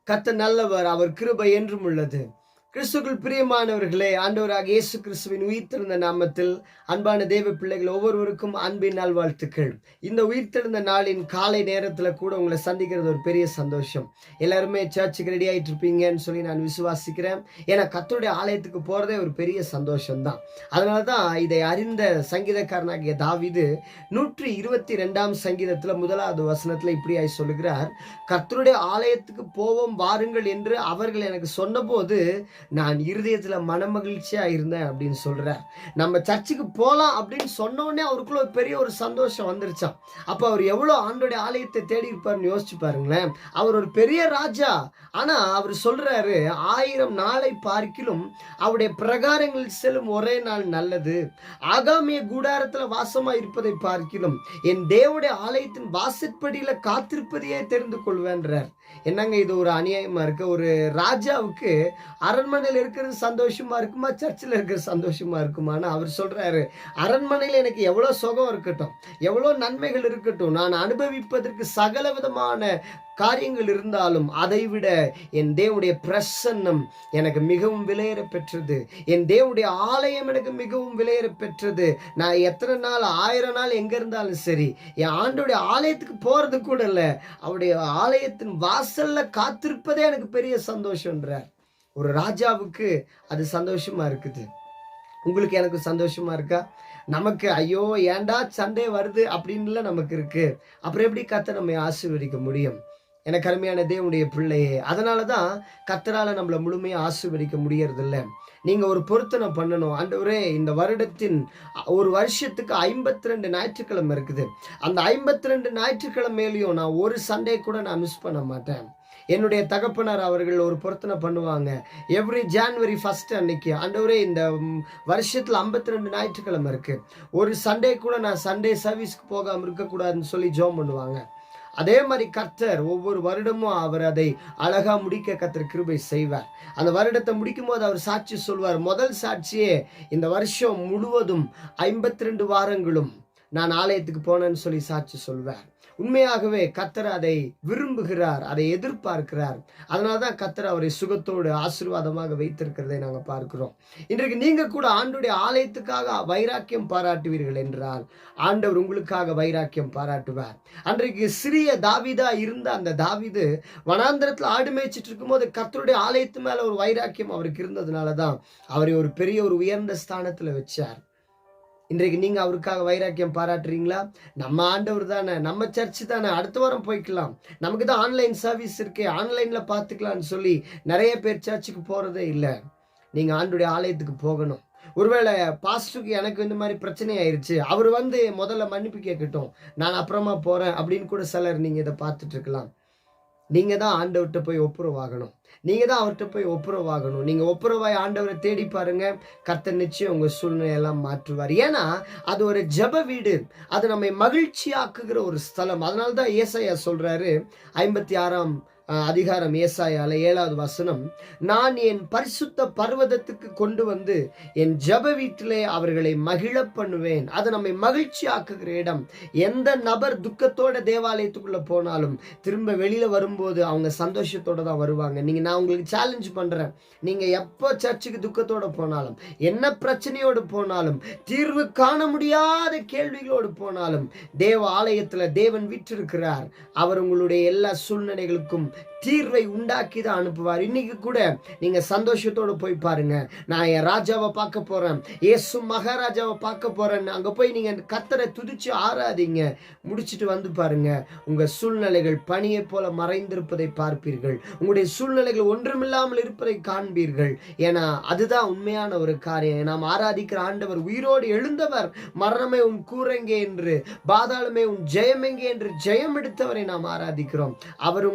கர்த்தர் நல்லவர், அவர் கிருபை என்றும் உள்ளது. கிறிஸ்துவுக்குள் பிரியமானவர்களே, ஆண்டவராகிய இயேசு கிறிஸ்துவின் உயிர்த்தெழுந்த நாமத்தில் அன்பான தேவ பிள்ளைகள் ஒவ்வொருவருக்கும் அன்பின் நல்வாழ்த்துக்கள். இந்த உயிர்த்தெழுந்த நாளின் காலை நேரத்துல கூட உங்களை சந்திக்கிறது ஒரு பெரிய சந்தோஷம். எல்லாருமே சர்ச்சுக்கு ரெடி ஆயிட்டு இருப்பீங்கன்னு சொல்லி நான் விசுவாசிக்கிறேன். ஏன்னா கர்த்தருடைய ஆலயத்துக்கு போறதே ஒரு பெரிய சந்தோஷம்தான். அதனாலதான் இதை அறிந்த சங்கீதக்காரனாகிய தாவீது 122ஆம் சங்கீதத்துல 1வது வசனத்துல இப்படியாய் சொல்லுகிறார், கர்த்தருடைய ஆலயத்துக்கு போவோம் வாருங்கள் என்று அவர்கள் எனக்கு சொன்னபோது நான் இருதயத்துல மனமகிழ்ச்சியா இருந்தேன் அப்படின்னு சொல்றார். நம்ம சர்ச்சுக்கு போலாம் அப்படின்னு சொன்ன உடனே அவருக்குள்ள ஒரு பெரிய ஒரு சந்தோஷம் வந்துருச்சான். அப்ப அவர் எவ்வளவு ஆண்டோடைய ஆலயத்தை தேடி இருப்பாருன்னு யோசிச்சு பாருங்களேன். அவர் ஒரு பெரிய ராஜா. ஆனா அவர் சொல்றாரு, 1000 நாளை பார்க்கிலும் அவருடைய பிரகாரங்களில் செல்லும் ஒரே நாள் நல்லது. ஆகாமிய கூடாரத்துல வாசமா இருப்பதை பார்க்கிலும் என் தேவனுடைய ஆலயத்தின் வாசற்படியில காத்திருப்பதையே தெரிந்து கொள்வேன்றார். என்னங்க இது ஒரு அநியாயமா இருக்கு? ஒரு ராஜாவுக்கு அரண்மனையில் இருக்கிறது சந்தோஷமா இருக்குமா, சர்ச்சில் இருக்கிற சந்தோஷமா இருக்குமான்னு அவர் சொல்றாரு. அரண்மனையில் எனக்கு எவ்வளவு சுகம் இருக்கட்டும், எவ்வளவு நன்மைகள் இருக்கட்டும், நான் அனுபவிப்பதற்கு சகல விதமான காரியங்கள் இருந்தாலும் அதைவிட என் தேவனுடைய பிரசன்னம் எனக்கு மிகவும் விலையேற பெற்றது. என் தேவனுடைய ஆலயம் எனக்கு மிகவும் விலையேற பெற்றது. நான் எத்தனை நாள் 1000 நாள் எங்க இருந்தாலும் சரி, என் ஆண்டோடைய ஆலயத்துக்கு போறது கூட இல்ல, அவருடைய ஆலயத்தின் வாசல்ல காத்திருப்பதே எனக்கு பெரிய சந்தோஷம்ன்றார். ஒரு ராஜாவுக்கு அது சந்தோஷமா இருக்குது. உங்களுக்கு எனக்கு சந்தோஷமா இருக்கா? நமக்கு ஐயோ ஏண்டா சண்டே வருது அப்படின்னு நமக்கு இருக்கு. அப்புறம் எப்படி கர்த்தர் நம்மை ஆசீர்வதிக்க முடியும்? எனக்கு அருமையான தேவனுடைய பிள்ளையே, அதனாலதான் கர்த்தரால நம்மளை முழுமையா ஆசீர்வதிக்க முடியறது இல்லை. நீங்க ஒரு பொருத்தனை பண்ணணும். ஆண்டவரே, இந்த வருடத்தின் ஒரு வருஷத்துக்கு 52 ஞாயிற்றுக்கிழமை இருக்குது. அந்த 52 ஞாயிற்றுக்கிழமையிலையும் நான் ஒரு சண்டே கூட நான் மிஸ் பண்ண மாட்டேன். என்னுடைய தகப்பனார் அவர்கள் ஒரு பொருத்தனை பண்ணுவாங்க. எவ்ரி ஜான்வரி 1 அன்னைக்கு, ஆண்டவரே இந்த வருஷத்துல 52 ஞாயிற்றுக்கிழமை இருக்கு, ஒரு சண்டே கூட நான் சண்டே சர்வீஸ்க்கு போகாம இருக்கக்கூடாதுன்னு சொல்லி ஜெபம் பண்ணுவாங்க. அதே மாதிரி கர்த்தர் ஒவ்வொரு வருடமும் அவர் அதை அழகா முடிக்க கர்த்தர் கிருபை செய்வார். அந்த வருடத்தை முடிக்கும் போது அவர் சாட்சி சொல்வார். முதல் சாட்சியே, இந்த வருஷம் முழுவதும் 52 வாரங்களும் நான் ஆலயத்துக்கு போனேன்னு சொல்லி சாட்சி சொல்வார். உண்மையாகவே கர்த்தர் அதை விரும்புகிறார், அதை எதிர்பார்க்கிறார். அதனாலதான் கர்த்தர் அவரை சுகத்தோடு ஆசீர்வாதமாக வைத்திருக்கிறதை நாங்கள் பார்க்கிறோம். இன்றைக்கு நீங்க கூட ஆண்டவருடைய ஆலயத்துக்காக வைராக்கியம் பாராட்டுவீர்கள் என்றால் ஆண்டவர் உங்களுக்காக வைராக்கியம் பாராட்டுவார். அன்றைக்கு சிறிய தாவீதா இருந்த அந்த தாவீது வனாந்திரத்துல ஆடு மேய்ச்சிட்டு இருக்கும் போது கர்த்தருடைய ஆலயத்து மேல ஒரு வைராக்கியம் அவருக்கு இருந்ததுனாலதான் அவரை ஒரு பெரிய ஒரு உயர்ந்த ஸ்தானத்துல வச்சார். இன்றைக்கு நீங்க அவருக்காக வைராக்கியம் பாராட்டுறீங்களா? நம்ம ஆண்டவர் தானே, நம்ம சர்ச் தானே, அடுத்த வாரம் போய்க்கலாம், நமக்கு தான் ஆன்லைன் சர்வீஸ் இருக்கே, ஆன்லைன்ல பார்த்துக்கலாம்னு சொல்லி நிறைய பேர் சர்ச்சுக்கு போறதே இல்லை. நீங்க ஆண்டவருடைய ஆலயத்துக்கு போகணும். ஒருவேளை பாஸ்டருக்கு எனக்கு இந்த மாதிரி பிரச்சனை ஆயிருச்சு, அவர் முதல்ல மன்னிப்பு கேட்கட்டும், நான் அப்புறமா போறேன் அப்படின்னு கூட சிலர் நீங்க இதை பார்த்துட்டு இருக்கலாம். நீங்க தான் ஆண்டவர்கிட்ட போய் ஒப்புரவாகணும். நீங்க தான் அவர்கிட்ட போய் ஒப்புரவாகணும். நீங்க ஒப்புரவாய் ஆண்டவரை தேடி பாருங்க, கர்த்தர் நிச்சயம் உங்க சூழ்நிலையெல்லாம் மாற்றுவார். ஏன்னா அது ஒரு ஜெப வீடு, அது நம்மை மகிழ்ச்சியாக்குகிற ஒரு ஸ்தலம். அதனால்தான் ஏசாயா சொல்றாரு, 56ஆம் அதிகாரம் ஏசாயால 7வது வசனம், நான் என் பரிசுத்த பர்வதத்துக்கு கொண்டு வந்து என் ஜெப வீட்டிலே அவர்களை மகிழ பண்ணுவேன். அது நம்மை மகிழ்ச்சி ஆக்குகிற இடம். எந்த நபர் துக்கத்தோட தேவாலயத்துக்குள்ள போனாலும் திரும்ப வெளியில வரும்போது அவங்க சந்தோஷத்தோட தான் வருவாங்க. நான் உங்களுக்கு சேலஞ்ச் பண்றேன், நீங்க எப்போ சர்ச்சுக்கு துக்கத்தோட போனாலும், என்ன பிரச்சனையோடு போனாலும், தீர்வு காண முடியாத கேள்விகளோடு போனாலும், தேவ ஆலயத்துல தேவன் வீற்றிருக்கிறார். அவர் உங்களுடைய எல்லா சூழ்நிலைகளுக்கும் தீர்வை உண்டாக்கி தான் அனுப்புவார். இன்னைக்கு கூட நீங்க சந்தோஷத்தோடு போய் பாருங்க, நான் என் ராஜாவை பார்க்க போறேன், இயேசு மகாராஜாவை பார்க்க போறேன், அங்க போய் நீங்க கர்த்தரை துதிச்சு ஆராதிங்க. முடிச்சிட்டு வந்து பாருங்க, உங்க சூழ்நிலைகள் பனியை போல மறைந்திருப்பதை பார்ப்பீர்கள். உங்களுடைய சூழ்நிலைகள் ஒன்றுமில்லாமல் இருப்பதை காண்பீர்கள். ஏன்னா அதுதான் உண்மையான ஒரு காரியம். நாம் ஆராதிக்கிற ஆண்டவர் உயிரோடு எழுந்தவர். மரணமே உன் கூரெங்கே என்று, பாதாளமே உன் ஜெயம் எங்கே என்று ஜெயம் எடுத்தவரை நாம் ஆராதிக்கிறோம். அவர்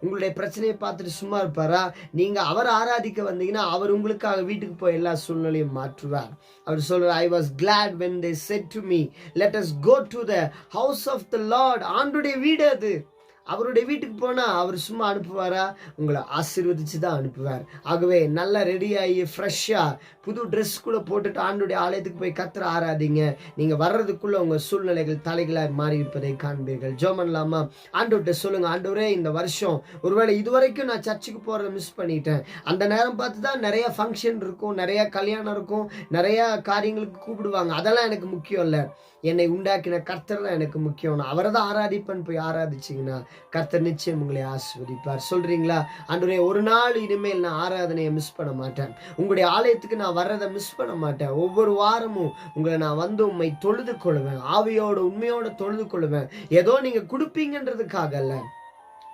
உங்களுடைய பிரச்சனையை பார்த்துட்டு சும்மா இருப்பாரா? நீங்க அவர் ஆராதிக்க வந்தீங்கன்னா அவர் உங்களுக்காக வீட்டுக்கு போய் எல்லா சூழ்நிலையும் மாற்றுவார். அவர் சொல்றார், I was glad when they said to me, let us go to the house of the Lord. ஆண்டுடைய வீடு அது. அவருடைய வீட்டுக்கு போனா அவர் சும்மா அனுப்புவாரா? உங்களை ஆசீர்வதிச்சு தான் அனுப்புவார். ஆகவே நல்லா ரெடியாகி ஃப்ரெஷ்ஷா புது ட்ரெஸ் கூட போட்டுட்டு ஆண்டுடைய ஆலயத்துக்கு போய் கர்த்தரை ஆராதிங்க. நீங்க வர்றதுக்குள்ள உங்க சூழ்நிலைகள் தலைகளாய் மாறி இருப்பதை காண்பீர்கள். ஜெபம் பண்ணலாமா? ஆண்டவர்கிட்ட சொல்லுங்க, ஆண்டவரே இந்த வருஷம் ஒருவேளை இதுவரைக்கும் நான் சர்ச்சுக்கு போறதை மிஸ் பண்ணிட்டேன். அந்த நேரம் பார்த்து தான் நிறைய ஃபங்க்ஷன் இருக்கும், நிறைய கல்யாணம் இருக்கும், நிறைய காரியங்களுக்கு கூப்பிடுவாங்க. அதெல்லாம் எனக்கு முக்கியம் இல்லை. என்னை உண்டாக்கின கர்த்தர் தான் எனக்கு முக்கியம். நான் அவரை தான் ஆராதிப்பேன். போய் ஆராதிச்சிங்கன்னா கர்த்தர் நிச்சயம் உங்களை ஆசீர்வதிப்பார். சொல்றீங்களா? ஆண்டவரே, ஒரு நாள் இனிமேல் நான் ஆராதனையை மிஸ் பண்ண மாட்டேன். உங்களுடைய ஆலயத்துக்கு நான் வர்றதை மிஸ் பண்ண மாட்டேன். ஒவ்வொரு வாரமும் உங்களை நான் வந்து உண்மை தொழுது கொள்வேன். ஆவியோட உண்மையோட தொழுது கொள்வேன். ஏதோ நீங்க கொடுப்பீங்கன்றதுக்காக அல்ல,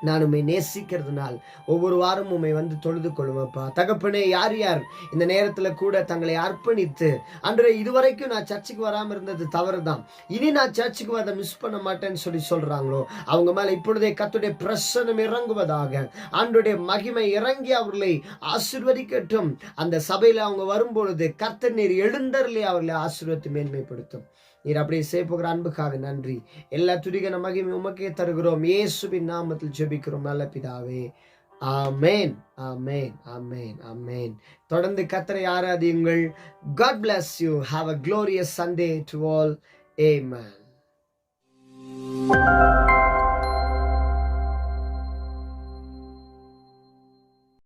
நான் உண்மை நேசிக்கிறதுனால் ஒவ்வொரு வாரமும் உண்மை வந்து தொழுது கொள்வேன்ப்பா. தகப்பனே, யார் யார் இந்த நேரத்துல கூட தங்களை அர்ப்பணித்து, ஆண்டவரே இதுவரைக்கும் நான் சர்ச்சுக்கு வராம இருந்தது தவறு தான், இனி நான் சர்ச்சுக்கு வரதை மிஸ் பண்ண மாட்டேன்னு சொல்றாங்களோ, அவங்க மேல இப்பொழுதே கர்த்தருடைய பிரசன்னம் இறங்குவதாக. ஆண்டவருடைய மகிமை இறங்கி அவர்களை ஆசீர்வதிக்கட்டும். அந்த சபையில அவங்க வரும்பொழுது கர்த்தர் நீர் எழுந்தருளி அவர்களை ஆசீர்வதித்து மேன்மைப்படுத்தும். நீர் அப்படியே செய்ய போகிற அன்புக்காக நன்றி. எல்லா துதிகன மகிமை உமக்கே தருகிறோம். இயேசுவின் நாமத்தில் ஜெபிக்கிறோம் நல்ல பிதாவே. ஆமென், ஆமென், ஆமென், ஆமென். தொடர்ந்து கர்த்தரை ஆராதியுங்கள். God bless you. Have a glorious Sunday to all. Amen.